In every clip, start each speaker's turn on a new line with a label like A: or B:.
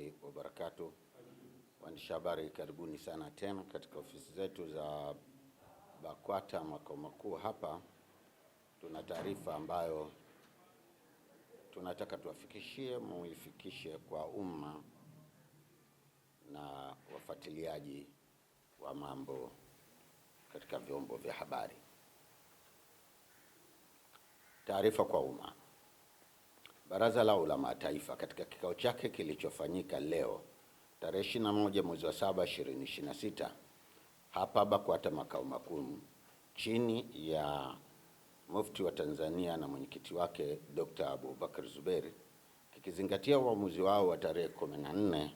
A: warahmatullahi wabarakatuh. Waandishi habari, karibuni sana tena katika ofisi zetu za BAKWATA makao makuu hapa. Tuna taarifa ambayo tunataka muifikishe kwa umma na wafuatiliaji wa mambo katika vyombo vya habari. Taarifa kwa umma. Baraza la Ulama Taifa katika kikao chake kilichofanyika leo tarehe 21 mwezi wa 7 2026 hapa BAKWATA makao makuu chini ya Mufti wa Tanzania na mwenyekiti wake Dr. Abubakar Zuberi, kikizingatia uamuzi wao wa tarehe 14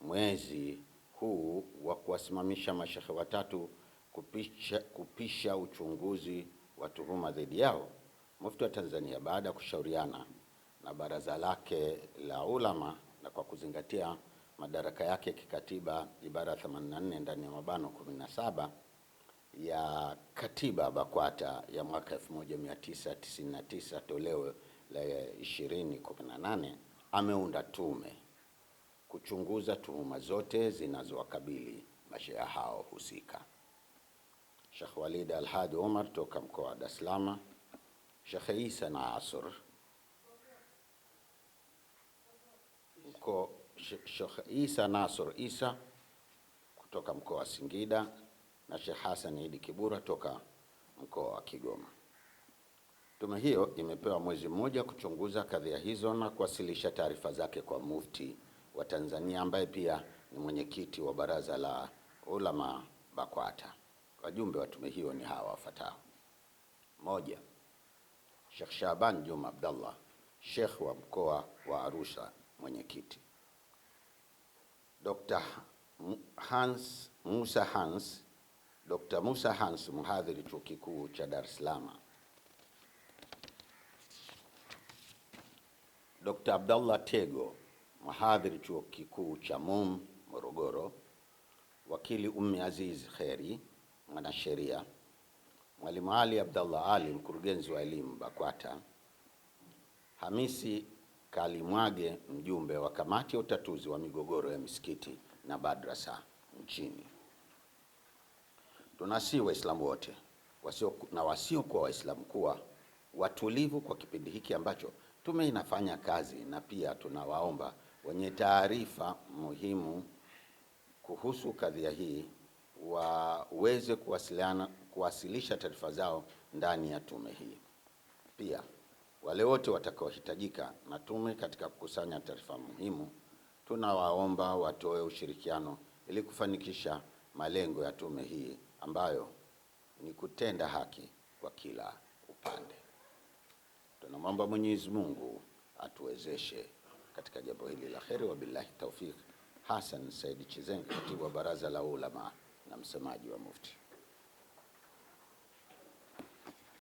A: mwezi huu wa kuwasimamisha mashehe watatu kupisha uchunguzi wa tuhuma dhidi yao. Mufti wa Tanzania, baada ya kushauriana na baraza lake la ulama na kwa kuzingatia madaraka yake kikatiba ibara 84 ndani ya mabano 17 ya katiba BAKWATA ya mwaka 1999 toleo la 2018, ameunda tume kuchunguza tuhuma zote zinazowakabili mashehe hao husika. Sheikh Walid Al-Hadi Omar toka mkoa wa Dar es Salaam, Sheikh Isa Nasr Sheikh Isa Nasr Isa kutoka mkoa wa Singida na Sheikh Hassan Idi Kibura toka mkoa wa Kigoma. Tume hiyo imepewa mwezi mmoja kuchunguza kadhia hizo na kuwasilisha taarifa zake kwa Mufti wa Tanzania ambaye pia ni mwenyekiti wa Baraza la Ulama BAKWATA. Wajumbe wa tume hiyo ni hawa wafuatao: 1. Sheikh Shaban Juma Abdallah, Sheikh wa mkoa wa Arusha, mwenyekiti. Dr. Musa Hans, mhadhiri chuo kikuu cha Dar es Salaam. Dr. Abdallah Tego, mhadhiri chuo kikuu cha Morogoro. Wakili Ummi Aziz Kheri, mwanasheria. Mwalimu Ali Abdallah Ali, mkurugenzi wa elimu BAKWATA. Hamisi Kalimwage, mjumbe wa kamati ya utatuzi wa migogoro ya misikiti na madrasa nchini. Tunasihi Waislamu wote wasiokuwa Waislamu kuwa watulivu kwa kipindi hiki ambacho tume inafanya kazi, na pia tunawaomba wenye taarifa muhimu kuhusu kadhia hii waweze kuwasilisha taarifa zao ndani ya tume hii. Pia wale wote watakaohitajika na tume katika kukusanya taarifa muhimu, tunawaomba watoe ushirikiano ili kufanikisha malengo ya tume hii ambayo ni kutenda haki kwa kila upande. Tunamwomba Mwenyezi Mungu atuwezeshe katika jambo hili la kheri. Wabillahi tawfik. Hassan Said Chizenga, katibu wa Baraza la Ulama na msemaji wa Mufti.